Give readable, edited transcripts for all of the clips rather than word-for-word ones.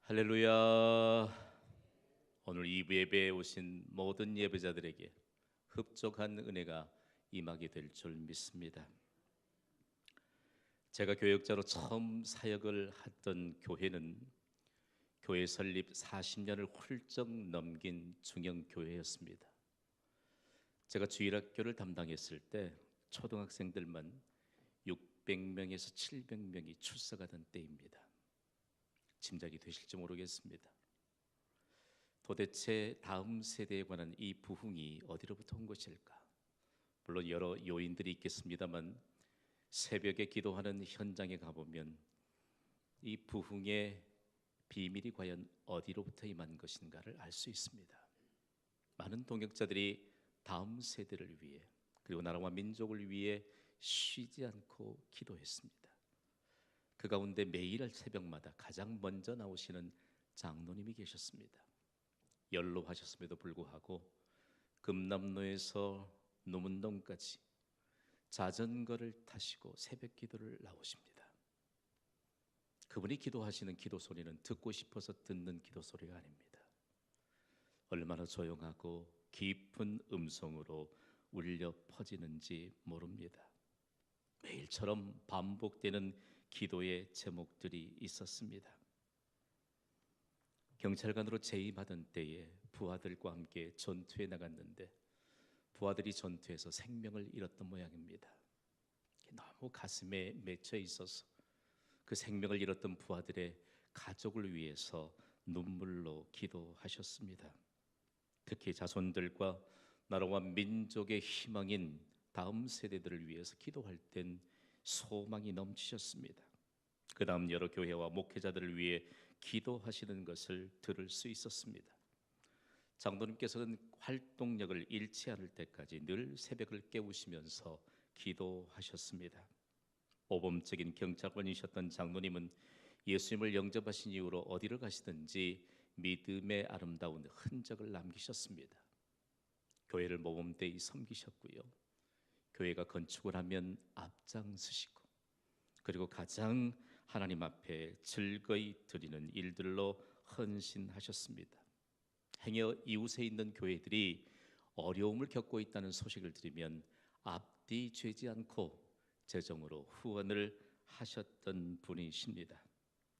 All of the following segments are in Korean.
할렐루야. 오늘 이부 예배에 오신 모든 예배자들에게 흡족한 은혜가 임하게 될 줄 믿습니다. 제가 교역자로 처음 사역을 했던 교회는 교회 설립 40년을 훌쩍 넘긴 중형교회였습니다. 제가 주일학교를 담당했을 때 초등학생들만 600명에서 700명이 출석하던 때입니다. 짐작이 되실지 모르겠습니다. 도대체 다음 세대에 관한 이 부흥이 어디로부터 온 것일까? 물론 여러 요인들이 있겠습니다만 새벽에 기도하는 현장에 가보면 이 부흥의 비밀이 과연 어디로부터 임한 것인가를 알 수 있습니다. 많은 동역자들이 다음 세대를 위해 그리고 나라와 민족을 위해 쉬지 않고 기도했습니다. 그 가운데 매일 새벽마다 가장 먼저 나오시는 장로님이 계셨습니다. 연로하셨음에도 불구하고 금남로에서 노문동까지 자전거를 타시고 새벽 기도를 나오십니다. 그분이 기도하시는 기도 소리는 듣고 싶어서 듣는 기도 소리가 아닙니다. 얼마나 조용하고 깊은 음성으로 울려 퍼지는지 모릅니다. 매일처럼 반복되는 기도의 제목들이 있었습니다. 경찰관으로 재임하던 때에 부하들과 함께 전투에 나갔는데 부하들이 전투에서 생명을 잃었던 모양입니다. 너무 가슴에 맺혀 있어서 그 생명을 잃었던 부하들의 가족을 위해서 눈물로 기도하셨습니다. 특히 자손들과 나라와 민족의 희망인 다음 세대들을 위해서 기도할 땐 소망이 넘치셨습니다. 그 다음 여러 교회와 목회자들을 위해 기도하시는 것을 들을 수 있었습니다. 장로님께서는 활동력을 잃지 않을 때까지 늘 새벽을 깨우시면서 기도하셨습니다. 모범적인 경찰관이셨던 장로님은 예수님을 영접하신 이후로 어디를 가시든지 믿음의 아름다운 흔적을 남기셨습니다. 교회를 모범되이 섬기셨고요. 교회가 건축을 하면 앞장서시고 그리고 가장 하나님 앞에 즐거이 드리는 일들로 헌신하셨습니다. 행여 이웃에 있는 교회들이 어려움을 겪고 있다는 소식을 들으면 앞뒤 죄지 않고 재정으로 후원을 하셨던 분이십니다.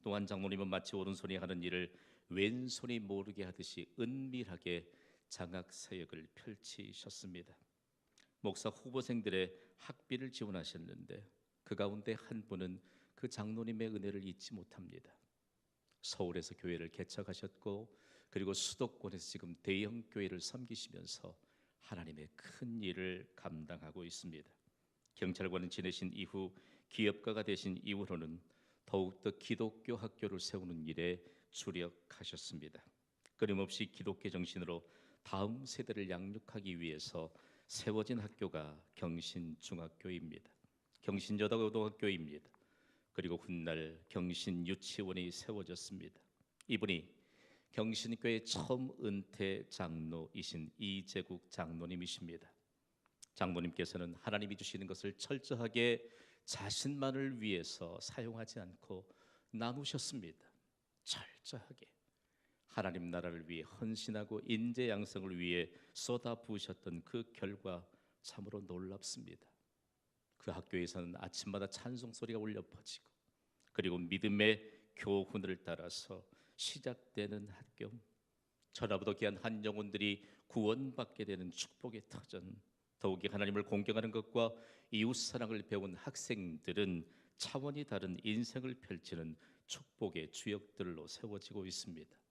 또한 장로님은 마치 오른손이 하는 일을 왼손이 모르게 하듯이 은밀하게 장학 사역을 펼치셨습니다. 목사 후보생들의 학비를 지원하셨는데 그 가운데 한 분은 그 장로님의 은혜를 잊지 못합니다. 서울에서 교회를 개척하셨고 그리고 수도권에서 지금 대형 교회를 섬기시면서 하나님의 큰 일을 감당하고 있습니다. 경찰관을 지내신 이후 기업가가 되신 이후로는 더욱더 기독교 학교를 세우는 일에 주력하셨습니다. 끊임없이 기독교 정신으로 다음 세대를 양육하기 위해서 세워진 학교가 경신중학교입니다. 경신여고등학교입니다. 그리고 훗날 경신유치원이 세워졌습니다. 이분이 경신교회 처음 은퇴 장로이신 이재국 장로님이십니다. 장로님께서는 하나님이 주시는 것을 철저하게 자신만을 위해서 사용하지 않고 나누셨습니다. 철저하게 하나님 나라를 위해 헌신하고 인재 양성을 위해 쏟아부으셨던 그 결과 참으로 놀랍습니다. 그 학교에서는 아침마다 찬송 소리가 울려 퍼지고 그리고 믿음의 교훈을 따라서 시작되는 학교, 천하보다 귀한 한 영혼들이 구원받게 되는 축복의 터전, 더욱이 하나님을 공경하는 것과 이웃사랑을 배운 학생들은 차원이 다른 인생을 펼치는 축복의 주역들로 세워지고 있습니다.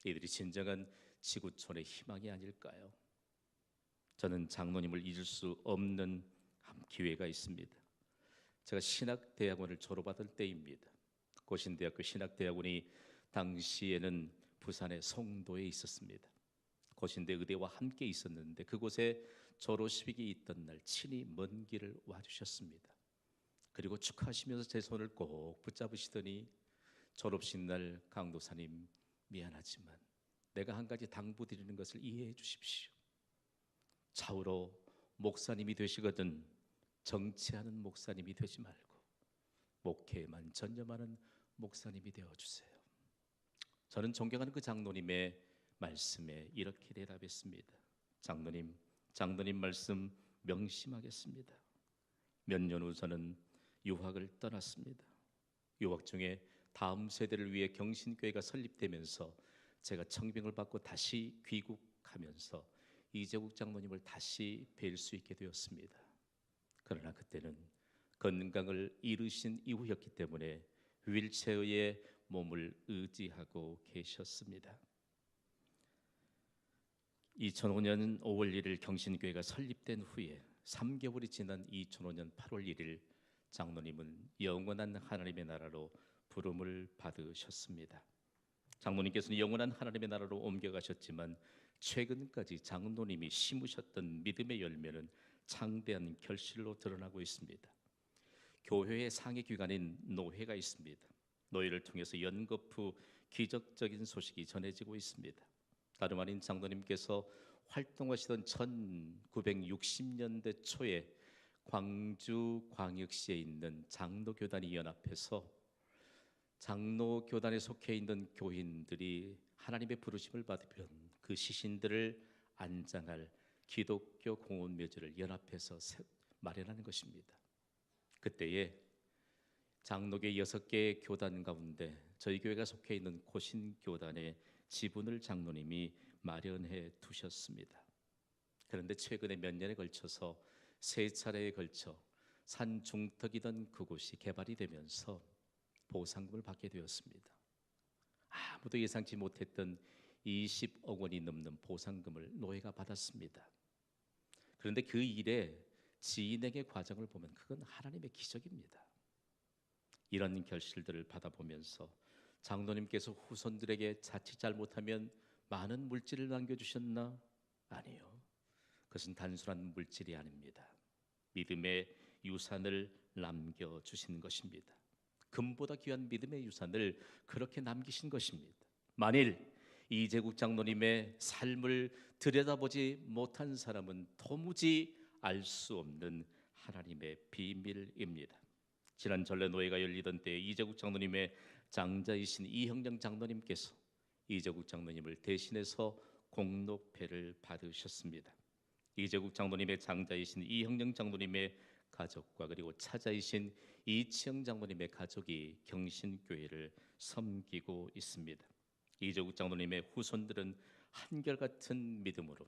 이들이 진정한 지구촌의 희망이 아닐까요? 저는 장로님을 잊을 수 없는 기회가 있습니다. 제가 신학대학원을 졸업하던 때입니다. 고신대학교 신학대학원이 당시에는 부산의 송도에 있었습니다. 고신대 의대와 함께 있었는데 그곳에 졸업식이 있던 날 친히 먼 길을 와주셨습니다. 그리고 축하하시면서 제 손을 꼭 붙잡으시더니 졸업식 날 강도사님 미안하지만 내가 한 가지 당부드리는 것을 이해해 주십시오. 차후로 목사님이 되시거든 정치하는 목사님이 되지 말고 목회에만 전념하는 목사님이 되어주세요. 저는 존경하는 그 장로님의 말씀에 이렇게 대답했습니다. 장로님 말씀 명심하겠습니다. 몇 년 후 저는 유학을 떠났습니다. 유학 중에 다음 세대를 위해 경신교회가 설립되면서 제가 청빙을 받고 다시 귀국하면서 이재국 장로님을 다시 뵐 수 있게 되었습니다. 그러나 그때는 건강을 잃으신 이후였기 때문에 휠체어에 몸을 의지하고 계셨습니다. 2005년 5월 1일 경신교회가 설립된 후에 3개월이 지난 2005년 8월 1일 장로님은 영원한 하나님의 나라로 부름을 받으셨습니다. 장로님께서는 영원한 하나님의 나라로 옮겨가셨지만 최근까지 장로님이 심으셨던 믿음의 열매는 창대한 결실로 드러나고 있습니다. 교회의 상위 기관인 노회가 있습니다. 노회를 통해서 연거푸 기적적인 소식이 전해지고 있습니다. 다름 아닌 장로님께서 활동하시던 1960년대 초에 광주 광역시에 있는 장로교단이 연합해서 장로교단에 속해 있는 교인들이 하나님의 부르심을 받으면 그 시신들을 안장할 기독교 공원묘지를 연합해서 마련하는 것입니다. 그때에 장로교 6개의 교단 가운데 저희 교회가 속해 있는 고신교단의 지분을 장로님이 마련해 두셨습니다. 그런데 최근에 몇 년에 걸쳐서 3차례에 걸쳐 산 중턱이던 그곳이 개발이 되면서 보상금을 받게 되었습니다. 아무도 예상치 못했던 20억 원이 넘는 보상금을 노회가 받았습니다. 그런데 그 일의 진행의 과정을 보면 그건 하나님의 기적입니다. 이런 결실들을 받아보면서 장로님께서 후손들에게 자칫 잘못하면 많은 물질을 남겨주셨나? 아니요. 그것은 단순한 물질이 아닙니다. 믿음의 유산을 남겨주신 것입니다. 금보다 귀한 믿음의 유산을 그렇게 남기신 것입니다. 만일 이재국 장로님의 삶을 들여다보지 못한 사람은 도무지 알 수 없는 하나님의 비밀입니다. 지난 전래 노예가 열리던 때 이재국 장로님의 장자이신 이형령 장로님께서 이재국 장로님을 대신해서 공로패를 받으셨습니다. 이재국 장로님의 장자이신 이형령 장로님의 가족과 그리고 차자이신 이치영 장로님의 가족이 경신교회를 섬기고 있습니다. 이재국 장로님의 후손들은 한결같은 믿음으로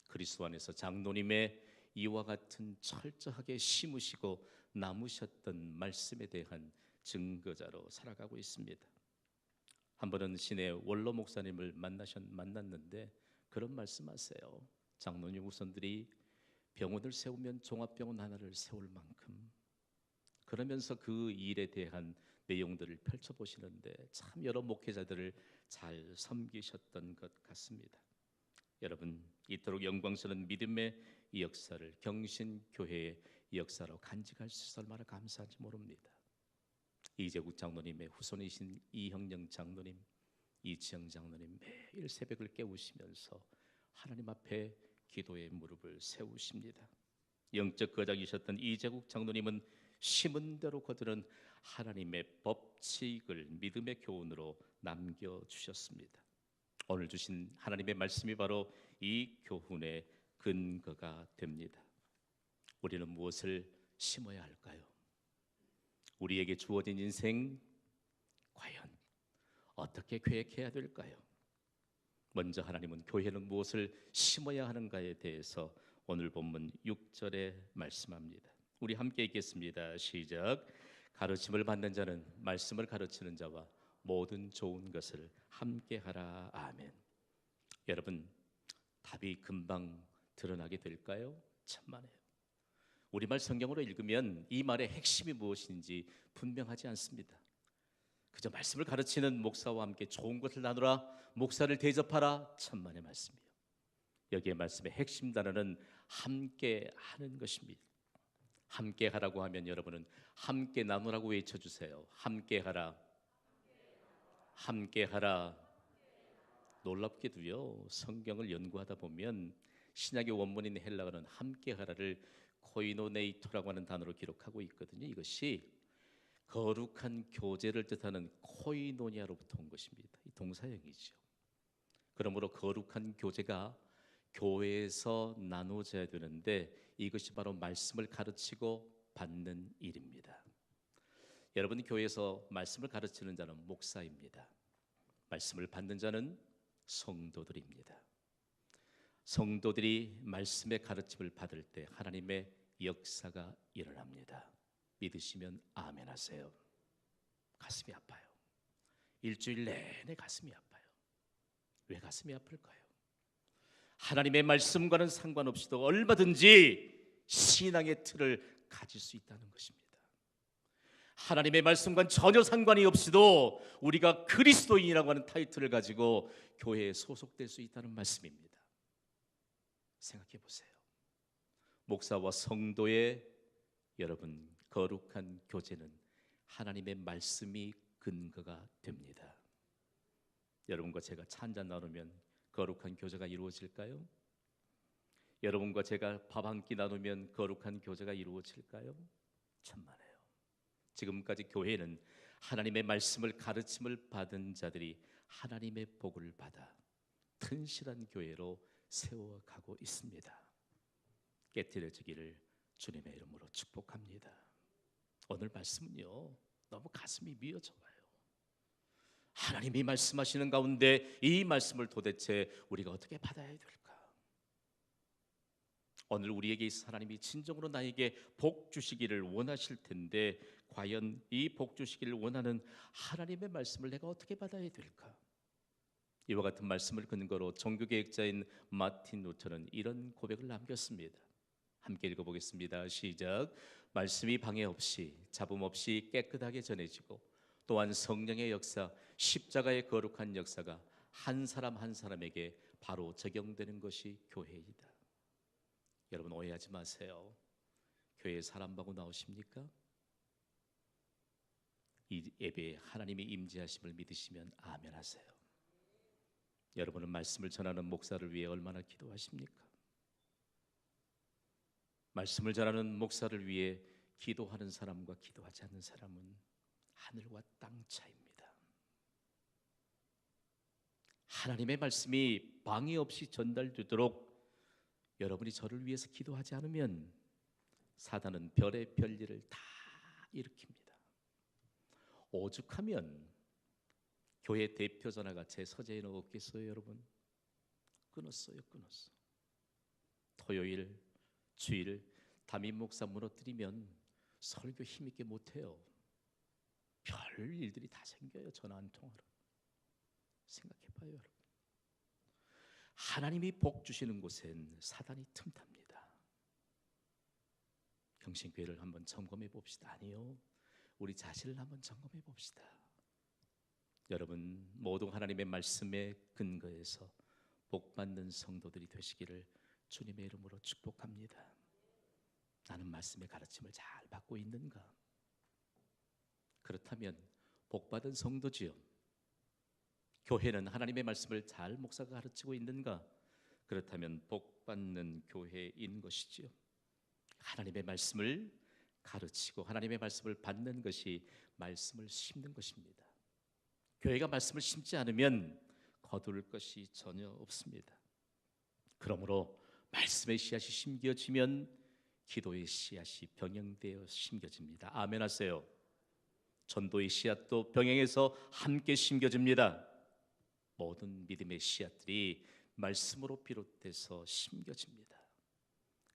그리스도 안에서 장로님의 이와 같은 철저하게 심으시고 나무셨던 말씀에 대한 증거자로 살아가고 있습니다. 한 번은 시내 원로 목사님을 만났는데 그런 말씀하세요. 장로님 후손들이 병원을 세우면 종합병원 하나를 세울 만큼, 그러면서 그 일에 대한 내용들을 펼쳐보시는데 참 여러 목회자들을 잘 섬기셨던 것 같습니다. 여러분, 이토록 영광스러운 믿음의 이 역사를 경신교회의 역사로 간직할 수 있어 얼마나 감사한지 모릅니다. 이재국 장로님의 후손이신 이형령 장로님, 이치영 장로님 매일 새벽을 깨우시면서 하나님 앞에 기도의 무릎을 세우십니다. 영적 거장이셨던 이재국 장로님은 심은 대로 거두는 하나님의 법칙을 믿음의 교훈으로 남겨주셨습니다. 오늘 주신 하나님의 말씀이 바로 이 교훈의 근거가 됩니다. 우리는 무엇을 심어야 할까요? 우리에게 주어진 인생 과연 어떻게 계획해야 될까요? 먼저 하나님은 교회는 무엇을 심어야 하는가에 대해서 오늘 본문 6절에 말씀합니다. 우리 함께 읽겠습니다. 시작. 가르침을 받는 자는 말씀을 가르치는 자와 모든 좋은 것을 함께 하라. 아멘. 여러분, 답이 금방 드러나게 될까요? 천만에요. 우리말 성경으로 읽으면 이 말의 핵심이 무엇인지 분명하지 않습니다. 그저 말씀을 가르치는 목사와 함께 좋은 것을 나누라, 목사를 대접하라, 천만의 말씀이요. 여기에 말씀의 핵심 단어는 함께 하는 것입니다. 함께 하라고 하면 여러분은 함께 나누라고 외쳐주세요. 함께 하라. 함께 하라. 놀랍게도요, 성경을 연구하다 보면 신약의 원문인 헬라어는 함께 하라를 코이노네이토라고 하는 단어로 기록하고 있거든요. 이것이 거룩한 교제를 뜻하는 코이노니아로부터 온 것입니다. 이 동사형이죠. 그러므로 거룩한 교제가 교회에서 나누어져야 되는데 이것이 바로 말씀을 가르치고 받는 일입니다. 여러분, 교회에서 말씀을 가르치는 자는 목사입니다. 말씀을 받는 자는 성도들입니다. 성도들이 말씀의 가르침을 받을 때 하나님의 역사가 일어납니다. 믿으시면 아멘 하세요. 가슴이 아파요. 일주일 내내 가슴이 아파요. 왜 가슴이 아플까요? 하나님의 말씀과는 상관없이도 얼마든지 신앙의 틀을 가질 수 있다는 것입니다. 하나님의 말씀과는 전혀 상관이 없이도 우리가 그리스도인이라고 하는 타이틀을 가지고 교회에 소속될 수 있다는 말씀입니다. 생각해 보세요. 목사와 성도의 여러분 거룩한 교제는 하나님의 말씀이 근거가 됩니다. 여러분과 제가 차 한잔 나누면 거룩한 교제가 이루어질까요? 여러분과 제가 밥 한 끼 나누면 거룩한 교제가 이루어질까요? 천만에요. 지금까지 교회는 하나님의 말씀을 가르침을 받은 자들이 하나님의 복을 받아 튼실한 교회로 세워가고 있습니다. 깨트려지기를 주님의 이름으로 축복합니다. 오늘 말씀은요 너무 가슴이 미어져요. 하나님이 말씀하시는 가운데 이 말씀을 도대체 우리가 어떻게 받아야 될까? 오늘 우리에게 있어 하나님이 진정으로 나에게 복 주시기를 원하실 텐데 과연 이 복 주시기를 원하는 하나님의 말씀을 내가 어떻게 받아야 될까? 이와 같은 말씀을 근거로 종교개혁자인 마틴 루터는 이런 고백을 남겼습니다. 함께 읽어보겠습니다. 시작. 말씀이 방해 없이 잡음 없이 깨끗하게 전해지고 또한 성령의 역사, 십자가의 거룩한 역사가 한 사람 한 사람에게 바로 적용되는 것이 교회이다. 여러분 오해하지 마세요. 교회에 사람 보고 나오십니까? 이 예배에 하나님의 임재하심을 믿으시면 아멘 하세요. 여러분은 말씀을 전하는 목사를 위해 얼마나 기도하십니까? 말씀을 전하는 목사를 위해 기도하는 사람과 기도하지 않는 사람은 하늘과 땅 차이입니다. 하나님의 말씀이 방해 없이 전달되도록 여러분이 저를 위해서 기도하지 않으면 사단은 별의 별일을 다 일으킵니다. 오죽하면 교회 대표 전화가 제 서재에는 없겠어요, 여러분? 끊었어요. 토요일, 주일 담임 목사 무너뜨리면 설교 힘있게 못해요. 별 일들이 다 생겨요. 전화 한 통화로. 생각해봐요, 여러분. 하나님이 복 주시는 곳엔 사단이 틈탑니다. 경신교회를 한번 점검해 봅시다. 아니요, 우리 자신을 한번 점검해 봅시다. 여러분 모두 하나님의 말씀에 근거해서 복받는 성도들이 되시기를 주님의 이름으로 축복합니다. 나는 말씀의 가르침을 잘 받고 있는가? 그렇다면 복받은 성도지요. 교회는 하나님의 말씀을 잘 목사가 가르치고 있는가? 그렇다면 복받는 교회인 것이지요. 하나님의 말씀을 가르치고 하나님의 말씀을 받는 것이 말씀을 심는 것입니다. 교회가 말씀을 심지 않으면 거둘 것이 전혀 없습니다. 그러므로 말씀의 씨앗이 심겨지면 기도의 씨앗이 병행되어 심겨집니다. 아멘 하세요. 전도의 씨앗도 병행해서 함께 심겨집니다. 모든 믿음의 씨앗들이 말씀으로 비롯돼서 심겨집니다.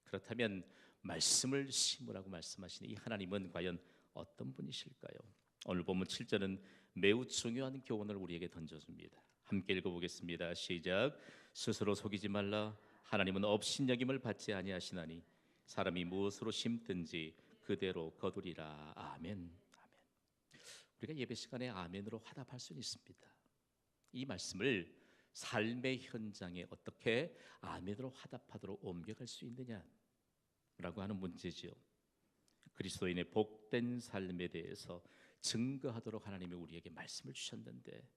그렇다면 말씀을 심으라고 말씀하시는 이 하나님은 과연 어떤 분이실까요? 오늘 본문 7절은 매우 중요한 교훈을 우리에게 던져줍니다. 함께 읽어보겠습니다. 시작. 스스로 속이지 말라. 하나님은 업신여김을 받지 아니하시나니 사람이 무엇으로 심든지 그대로 거두리라. 아멘. 우리가 예배 시간에 아멘으로 화답할 수는 있습니다. 이 말씀을 삶의 현장에 어떻게 아멘으로 화답하도록 옮겨갈 수 있느냐라고 하는 문제지요. 그리스도인의 복된 삶에 대해서 증거하도록 하나님이 우리에게 말씀을 주셨는데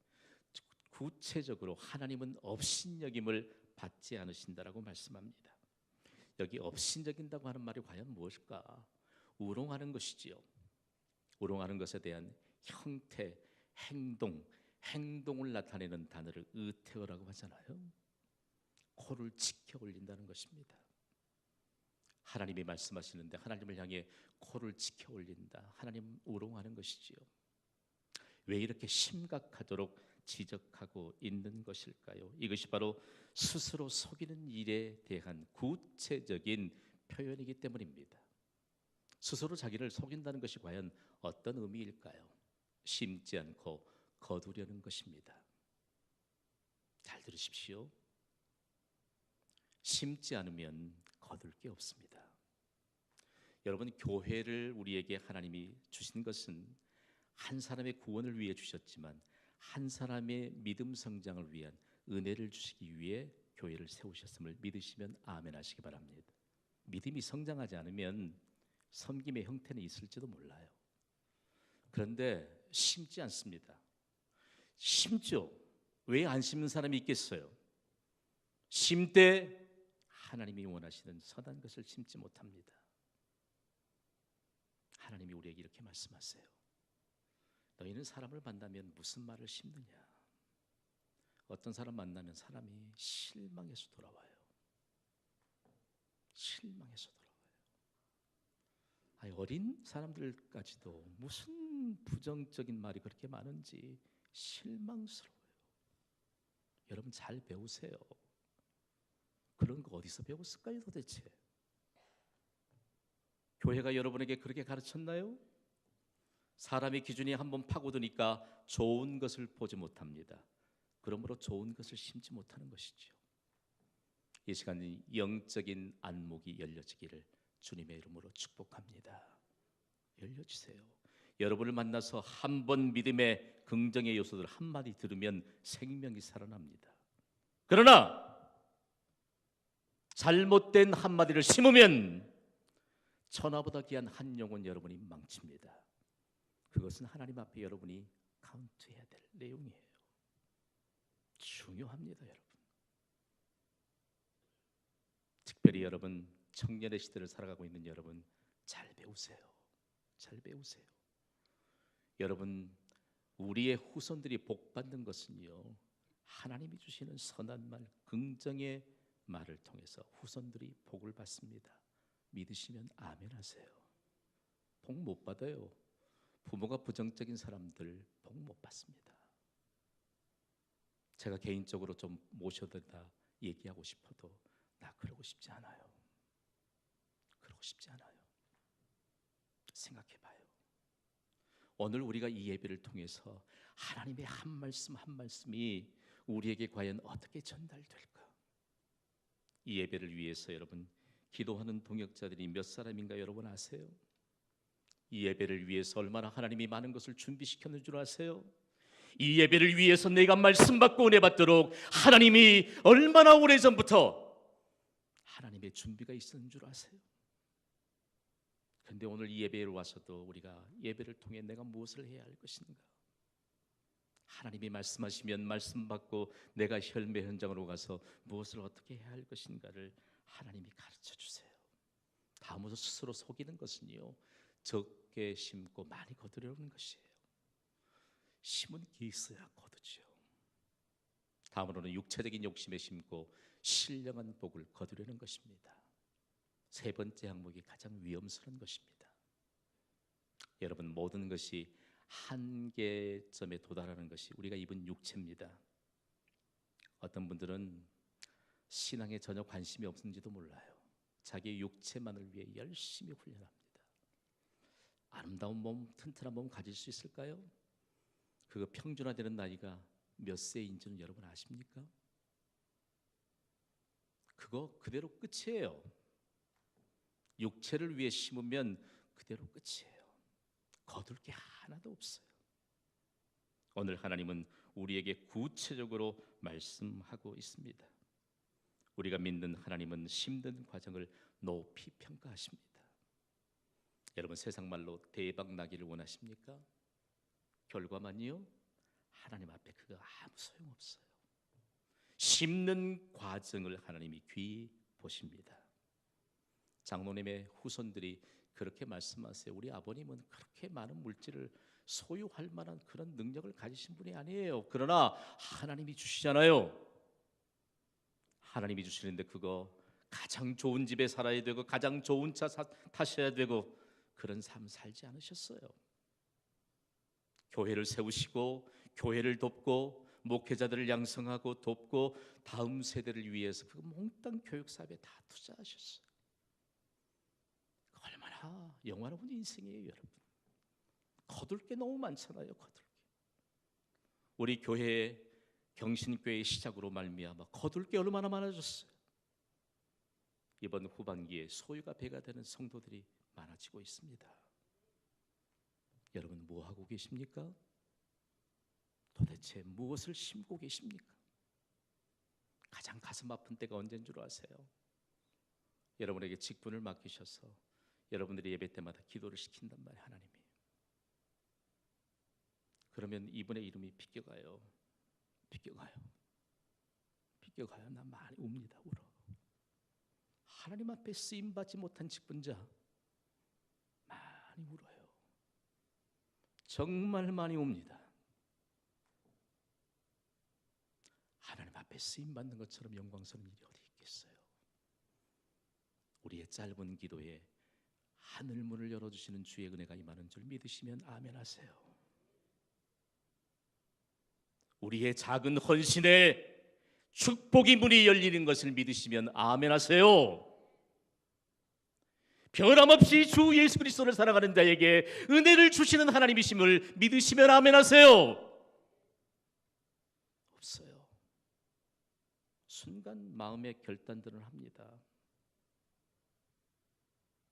구체적으로 하나님은 업신여김을 받지 않으신다라고 말씀합니다. 여기 업신여긴다고 하는 말이 과연 무엇일까? 우롱하는 것이지요. 우롱하는 것에 대한 형태, 행동을 나타내는 단어를 의태어라고 하잖아요. 코를 치켜 올린다는 것입니다. 하나님이 말씀하시는데 하나님을 향해 코를 치켜 올린다. 하나님 우롱하는 것이지요. 왜 이렇게 심각하도록 지적하고 있는 것일까요? 이것이 바로 스스로 속이는 일에 대한 구체적인 표현이기 때문입니다. 스스로 자기를 속인다는 것이 과연 어떤 의미일까요? 심지 않고 거두려는 것입니다. 잘 들으십시오. 심지 않으면 거둘 게 없습니다. 여러분, 교회를 우리에게 하나님이 주신 것은 한 사람의 구원을 위해 주셨지만 한 사람의 믿음 성장을 위한 은혜를 주시기 위해 교회를 세우셨음을 믿으시면 아멘 하시기 바랍니다. 믿음이 성장하지 않으면 섬김의 형태는 있을지도 몰라요. 그런데 심지 않습니다. 심죠. 왜 안 심는 사람이 있겠어요? 심되 하나님이 원하시는 선한 것을 심지 못합니다. 하나님이 우리에게 이렇게 말씀하세요. 너희는 사람을 만나면 무슨 말을 심느냐? 어떤 사람 만나면 사람이 실망해서 돌아와요. 실망해서 돌아와요. 아니, 어린 사람들까지도 무슨 부정적인 말이 그렇게 많은지 실망스러워요. 여러분 잘 배우세요. 그런 거 어디서 배웠을까요 도대체? 교회가 여러분에게 그렇게 가르쳤나요? 사람의 기준이 한번 파고드니까 좋은 것을 보지 못합니다. 그러므로 좋은 것을 심지 못하는 것이죠. 이 시간 영적인 안목이 열려지기를 주님의 이름으로 축복합니다. 열려주세요. 여러분을 만나서 한 번 믿음의 긍정의 요소들 한마디 들으면 생명이 살아납니다. 그러나 잘못된 한마디를 심으면 천하보다 귀한 한 영혼 여러분이 망칩니다. 그것은 하나님 앞에 여러분이 카운트해야 될 내용이에요. 중요합니다, 여러분. 특별히 여러분 청년의 시대를 살아가고 있는 여러분 잘 배우세요. 잘 배우세요. 여러분 우리의 후손들이 복받는 것은요 하나님이 주시는 선한 말, 긍정의 말을 통해서 후손들이 복을 받습니다. 믿으시면 아멘 하세요. 복 못 받아요. 부모가 부정적인 사람들 복 못 받습니다. 제가 개인적으로 좀 모셔다 얘기하고 싶어도 나 그러고 싶지 않아요. 그러고 싶지 않아요. 생각해봐요. 오늘 우리가 이 예배를 통해서 하나님의 한 말씀 한 말씀이 우리에게 과연 어떻게 전달될까? 이 예배를 위해서 여러분 기도하는 동역자들이 몇 사람인가 여러분 아세요? 이 예배를 위해서 얼마나 하나님이 많은 것을 준비시켰는 줄 아세요? 이 예배를 위해서 내가 말씀 받고 은혜 받도록 하나님이 얼마나 오래전부터 하나님의 준비가 있었는 줄 아세요? 그런데 오늘 이 예배에 와서도 우리가 예배를 통해 내가 무엇을 해야 할 것인가? 하나님이 말씀하시면 말씀 받고 내가 혈매 현장으로 가서 무엇을 어떻게 해야 할 것인가를 하나님이 가르쳐 주세요. 다음으로 스스로 속이는 것은요 적게 심고 많이 거두려는 것이에요. 심은 게 있어야 거두죠. 다음으로는 육체적인 욕심에 심고 신령한 복을 거두려는 것입니다. 세 번째 항목이 가장 위험스러운 것입니다. 여러분 모든 것이 한계점에 도달하는 것이 우리가 입은 육체입니다. 어떤 분들은 신앙에 전혀 관심이 없는지도 몰라요. 자기의 육체만을 위해 열심히 훈련합니다. 아름다운 몸, 튼튼한 몸 가질 수 있을까요? 그거 평준화되는 나이가 몇 세인지는 여러분 아십니까? 그거 그대로 끝이에요. 육체를 위해 심으면 그대로 끝이에요. 거둘 게 하나도 없어요. 오늘 하나님은 우리에게 구체적으로 말씀하고 있습니다. 우리가 믿는 하나님은 심는 과정을 높이 평가하십니다. 여러분 세상 말로 대박 나기를 원하십니까? 결과만요? 하나님 앞에 그거 아무 소용없어요. 심는 과정을 하나님이 귀히 보십니다. 장로님의 후손들이 그렇게 말씀하세요. 우리 아버님은 그렇게 많은 물질을 소유할 만한 그런 능력을 가지신 분이 아니에요. 그러나 하나님이 주시잖아요. 하나님이 주시는데 그거 가장 좋은 집에 살아야 되고 가장 좋은 차 타셔야 되고 그런 삶 살지 않으셨어요. 교회를 세우시고 교회를 돕고 목회자들을 양성하고 돕고 다음 세대를 위해서 그 몽땅 교육 사업에 다 투자하셨어요. 얼마나 영화로운 인생이에요, 여러분. 거둘 게 너무 많잖아요. 거둘 게. 우리 교회 경신교회의 시작으로 말미암아 거둘 게 얼마나 많아졌어요. 이번 후반기에 소유가 배가 되는 성도들이 많아지고 있습니다. 여러분 뭐 하고 계십니까? 도대체 무엇을 심고 계십니까? 가장 가슴 아픈 때가 언제인 줄 아세요? 여러분에게 직분을 맡기셔서 여러분들이 예배 때마다 기도를 시킨단 말이에요. 하나님이. 그러면 이분의 이름이 비껴가요. 나 많이 웁니다. 울어. 하나님 앞에 쓰임받지 못한 직분자 많이 울어요. 정말 많이 웁니다. 하나님 앞에 쓰임받는 것처럼 영광스러운 일이 어디 있겠어요? 우리의 짧은 기도에 하늘 문을 열어주시는 주의 은혜가 임하는 줄 믿으시면 아멘 하세요. 우리의 작은 헌신에 축복의 문이 열리는 것을 믿으시면 아멘 하세요. 변함없이 주 예수 그리스도를 사랑하는 자에게 은혜를 주시는 하나님이심을 믿으시면 아멘 하세요. 없어요. 순간 마음의 결단들을 합니다.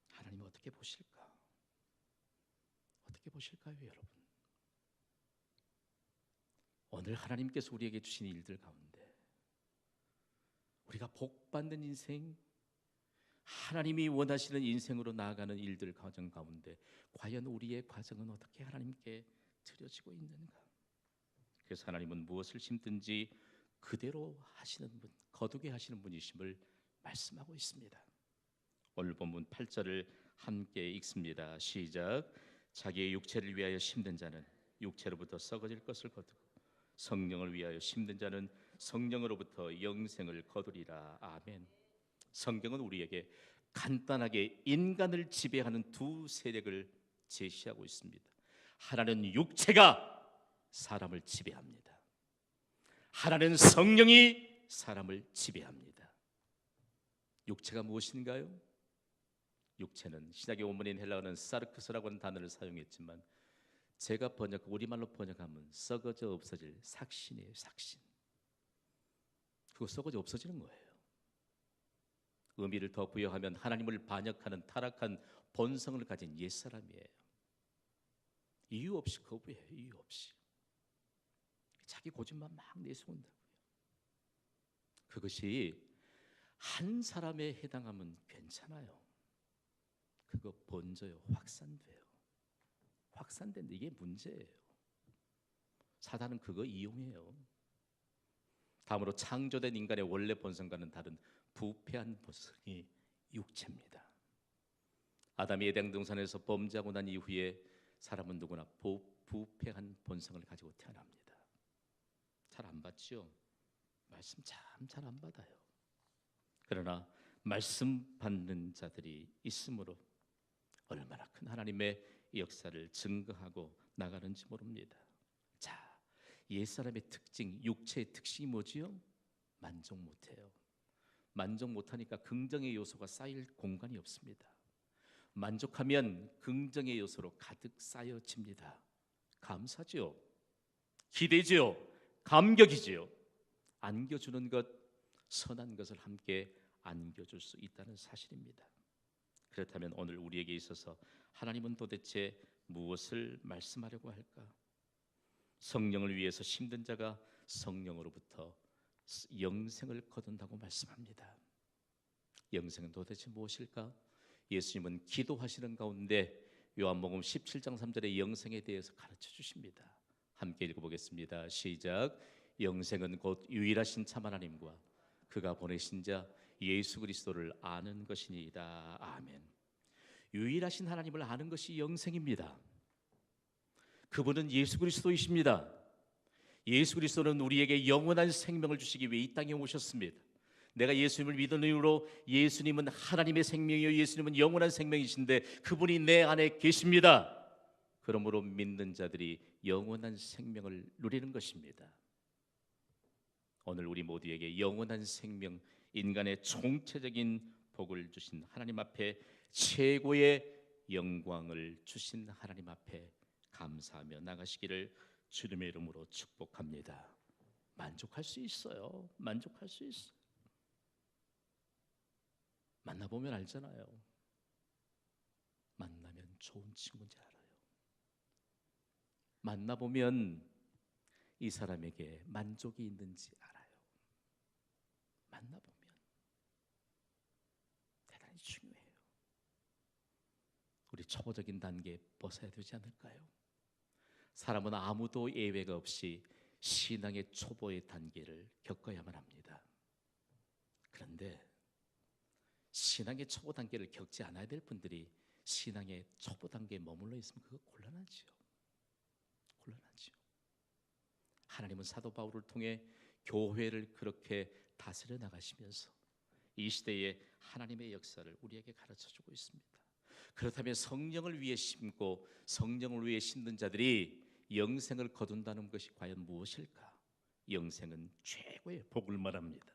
하나님 어떻게 보실까? 어떻게 보실까요, 여러분? 오늘 하나님께서 우리에게 주신 일들 가운데 우리가 복받는 인생, 하나님이 원하시는 인생으로 나아가는 일들 과정 가운데 과연 우리의 과정은 어떻게 하나님께 드려지고 있는가? 그래서 하나님은 무엇을 심든지 그대로 하시는 분, 거두게 하시는 분이심을 말씀하고 있습니다. 오늘 본문 8절을 함께 읽습니다. 시작. 자기의 육체를 위하여 심는 자는 육체로부터 썩어질 것을 거두고 성령을 위하여 심는 자는 성령으로부터 영생을 거두리라. 아멘. 성경은 우리에게 간단하게 인간을 지배하는 두 세력을 제시하고 있습니다. 하나는 육체가 사람을 지배합니다. 하나는 성령이 사람을 지배합니다. 육체가 무엇인가요? 육체는 신약의 원문인 헬라어는 사르크스라고 하는 단어를 사용했지만 제가 우리말로 번역하면 썩어져 없어질 삭신이에요. 삭신. 그거 썩어져 없어지는 거예요. 의미를 더 부여하면 하나님을 반역하는 타락한 본성을 가진 옛사람이에요. 이유 없이 거부해요. 이유 없이. 자기 고집만 막 내세운다고요. 그것이 한 사람에 해당하면 괜찮아요. 그거 번져요. 확산돼요. 확산된데 이게 문제예요. 사단은 그거 이용해요. 다음으로 창조된 인간의 원래 본성과는 다른 부패한 본성이 육체입니다. 아담이 에덴 동산에서 범죄하고 난 이후에 사람은 누구나 부패한 본성을 가지고 태어납니다. 잘 안 받죠? 말씀 참 잘 안 받아요. 그러나 말씀 받는 자들이 있으므로 얼마나 큰 하나님의 역사를 증거하고 나가는지 모릅니다. 자, 옛사람의 특징, 육체의 특징이 뭐지요? 만족 못해요. 만족 못하니까 긍정의 요소가 쌓일 공간이 없습니다. 만족하면 긍정의 요소로 가득 쌓여집니다. 감사지요. 기대지요. 감격이지요. 안겨주는 것, 선한 것을 함께 안겨줄 수 있다는 사실입니다. 그렇다면 오늘 우리에게 있어서 하나님은 도대체 무엇을 말씀하려고 할까? 성령을 위해서 심는 자가 성령으로부터 영생을 거둔다고 말씀합니다. 영생은 도대체 무엇일까? 예수님은 기도하시는 가운데 요한복음 17장 3절의 영생에 대해서 가르쳐 주십니다. 함께 읽어보겠습니다. 시작. 영생은 곧 유일하신 참 하나님과 그가 보내신 자 예수 그리스도를 아는 것이니이다. 아멘. 유일하신 하나님을 아는 것이 영생입니다. 그분은 예수 그리스도이십니다. 예수 그리스도는 우리에게 영원한 생명을 주시기 위해 이 땅에 오셨습니다. 내가 예수님을 믿는 이유로 예수님은 하나님의 생명이요 예수님은 영원한 생명이신데 그분이 내 안에 계십니다. 그러므로 믿는 자들이 영원한 생명을 누리는 것입니다. 오늘 우리 모두에게 영원한 생명, 인간의 총체적인 복을 주신 하나님 앞에 최고의 영광을 주신 하나님 앞에 감사하며 나가시기를 주님의 이름으로 축복합니다. 만족할 수 있어요. 만족할 수 있어요. 만나보면 알잖아요. 만나면 좋은 친구인지 알아요. 만나보면 이 사람에게 만족이 있는지 알아요. 만나보면 대단히 중요해요. 우리 초보적인 단계에 벗어야 되지 않을까요? 사람은 아무도 예외가 없이 신앙의 초보의 단계를 겪어야만 합니다. 그런데 신앙의 초보 단계를 겪지 않아야 될 분들이 신앙의 초보 단계에 머물러 있으면 그거 곤란하지요. 곤란하지요. 하나님은 사도 바울을 통해 교회를 그렇게 다스려 나가시면서 이 시대에 하나님의 역사를 우리에게 가르쳐주고 있습니다. 그렇다면 성령을 위해 심고 성령을 위해 심는 자들이 영생을 거둔다는 것이 과연 무엇일까? 영생은 최고의 복을 말합니다.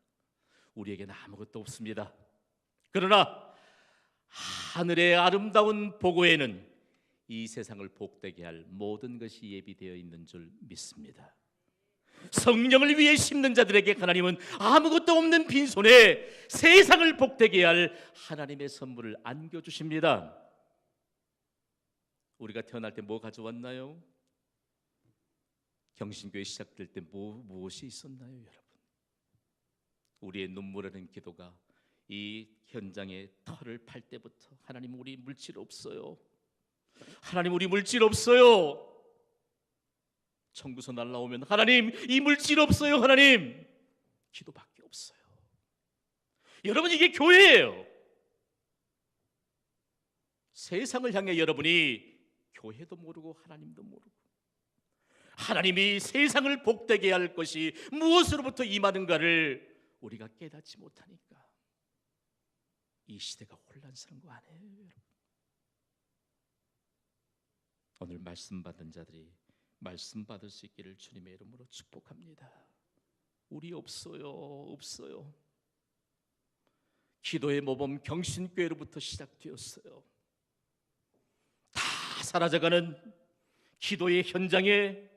우리에게는 아무것도 없습니다. 그러나 하늘의 아름다운 보고에는 이 세상을 복되게 할 모든 것이 예비되어 있는 줄 믿습니다. 성령을 위해 심는 자들에게 하나님은 아무것도 없는 빈손에 세상을 복되게 할 하나님의 선물을 안겨주십니다. 우리가 태어날 때 뭐 가져왔나요? 경신교회 시작될 때 무엇이 있었나요, 여러분? 우리의 눈물 흐르는 기도가 이 현장의 털을 팔 때부터 하나님 우리 물질 없어요. 하나님 우리 물질 없어요. 청구서 날라오면 하나님 이 물질 없어요. 하나님 기도밖에 없어요. 여러분 이게 교회예요. 세상을 향해 여러분이 교회도 모르고 하나님도 모르고 하나님이 세상을 복되게 할 것이 무엇으로부터 임하는가를 우리가 깨닫지 못하니까 이 시대가 혼란스러운 거 아니에요, 여러분? 오늘 말씀 받은 자들이 말씀 받을 수 있기를 주님의 이름으로 축복합니다. 우리 없어요. 기도의 모범 경신교회로부터 시작되었어요. 다 사라져가는 기도의 현장에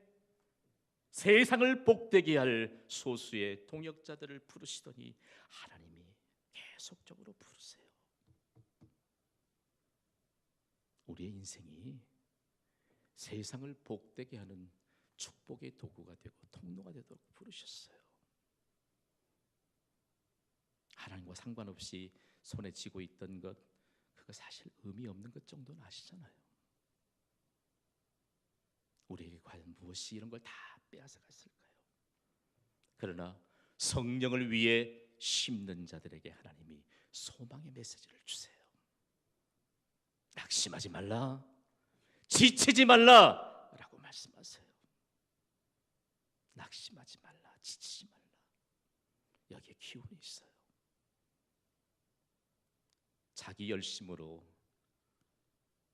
세상을 복되게 할 소수의 동역자들을 부르시더니 하나님이 계속적으로 부르세요. 우리의 인생이 세상을 복되게 하는 축복의 도구가 되고 통로가 되도록 부르셨어요. 하나님과 상관없이 손에 쥐고 있던 것 그거 사실 의미 없는 것 정도는 아시잖아요. 우리에게 과연 무엇이 이런 걸 다 빼앗아갔을까요? 그러나 성령을 위해 심는 자들에게 하나님이 소망의 메시지를 주세요. 낙심하지 말라, 지치지 말라 라고 말씀하세요. 낙심하지 말라, 지치지 말라. 여기에 기운이 있어요. 자기 열심으로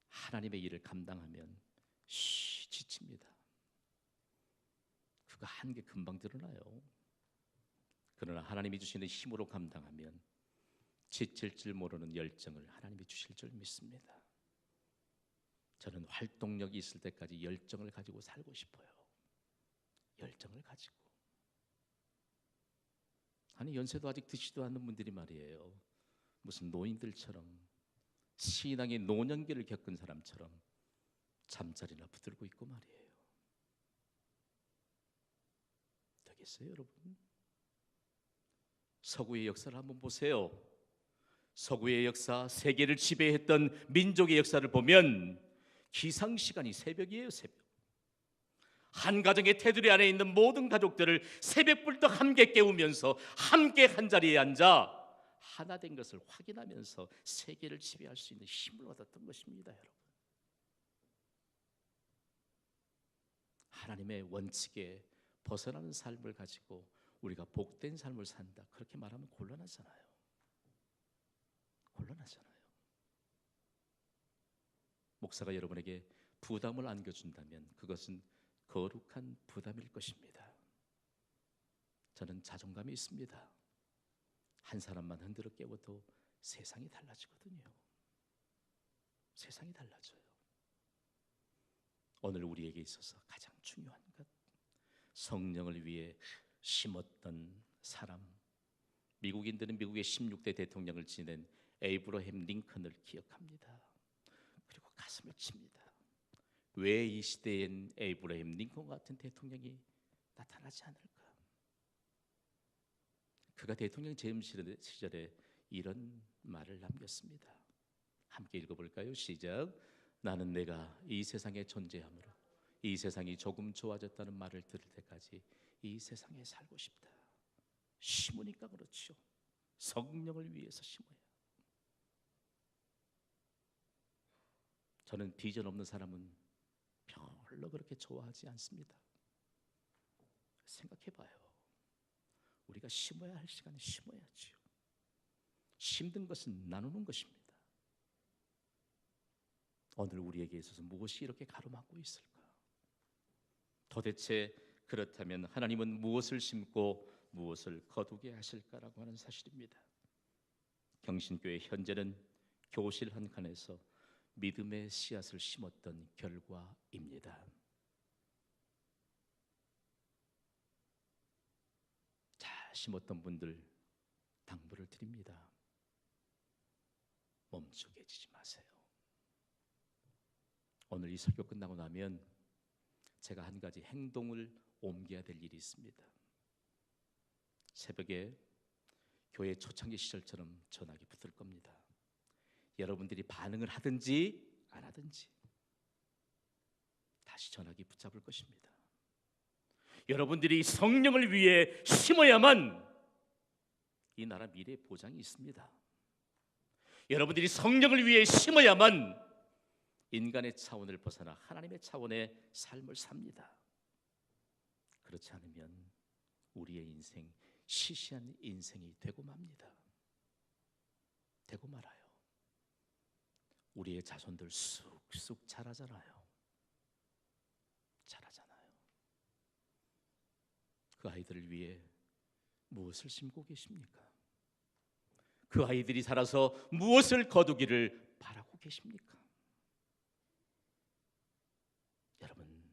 하나님의 일을 감당하면 지칩니다. 그거 한계 금방 드러나요. 그러나 하나님이 주시는 힘으로 감당하면 지칠 줄 모르는 열정을 하나님이 주실 줄 믿습니다. 저는 활동력이 있을 때까지 열정을 가지고 살고 싶어요. 열정을 가지고. 아니 연세도 아직 드시도 않는 분들이 말이에요. 무슨 노인들처럼 신앙의 노년기를 겪은 사람처럼 잠자리나 붙들고 있고 말이에요. 되겠어요, 여러분? 서구의 역사를 한번 보세요. 서구의 역사, 세계를 지배했던 민족의 역사를 보면 기상시간이 새벽이에요. 새벽. 한 가정의 테두리 안에 있는 모든 가족들을 새벽부터 함께 깨우면서 함께 한자리에 앉아 하나 된 것을 확인하면서 세계를 지배할 수 있는 힘을 얻었던 것입니다, 여러분. 하나님의 원칙에 벗어나는 삶을 가지고 우리가 복된 삶을 산다, 그렇게 말하면 곤란하잖아요. 목사가 여러분에게 부담을 안겨준다면 그것은 거룩한 부담일 것입니다. 저는 자존감이 있습니다. 한 사람만 흔들어 깨워도 세상이 달라지거든요. 세상이 달라져요. 오늘 우리에게 있어서 가장 중요한 것, 성령을 위해 심었던 사람, 미국인들은 미국의 16대 대통령을 지낸 에이브러햄 링컨을 기억합니다. 그리고 가슴을 칩니다. 왜 이 시대엔 에이브러햄 링컨 같은 대통령이 나타나지 않을까? 그가 대통령 재임 시절에 이런 말을 남겼습니다. 함께 읽어볼까요? 시작. 나는 내가 이 세상에 존재함으로 이 세상이 조금 좋아졌다는 말을 들을 때까지 이 세상에 살고 싶다. 심으니까 그렇죠. 성령을 위해서 심어야. 저는 비전 없는 사람은 별로 그렇게 좋아하지 않습니다. 생각해봐요. 우리가 심어야 할 시간에 심어야지요. 힘든 것은 나누는 것입니다. 오늘 우리에게 있어서 무엇이 이렇게 가로막고 있을까? 도대체 그렇다면 하나님은 무엇을 심고 무엇을 거두게 하실까라고 하는 사실입니다. 경신교회 현재는 교실 한 칸에서 믿음의 씨앗을 심었던 결과입니다. 잘 심었던 분들 당부를 드립니다. 멈추게지지 마세요. 오늘 이 설교 끝나고 나면 제가 한 가지 행동을 옮겨야 될 일이 있습니다. 새벽에 교회 초창기 시절처럼 전화기 붙을 겁니다. 여러분들이 반응을 하든지 안 하든지 다시 전화기 붙잡을 것입니다. 여러분들이 성령을 위해 심어야만 이 나라 미래의 보장이 있습니다. 여러분들이 성령을 위해 심어야만 인간의 차원을 벗어나 하나님의 차원의 삶을 삽니다. 그렇지 않으면 우리의 인생 시시한 인생이 되고 맙니다. 되고 말아요. 우리의 자손들 쑥쑥 자라잖아요. 그 아이들을 위해 무엇을 심고 계십니까? 그 아이들이 자라서 무엇을 거두기를 바라고 계십니까? 여러분,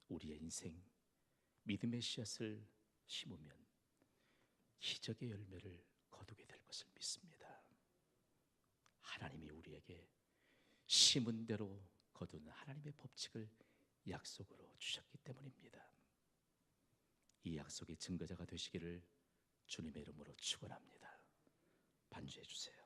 우리의 인생 믿음의 씨앗을 심으면 기적의 열매를 거두게 될 것을 믿습니다. 하나님이 우리에게 심은 대로 거두는 하나님의 법칙을 약속으로 주셨기 때문입니다. 이 약속의 증거자가 되시기를 주님의 이름으로 축원합니다. 반주해 주세요.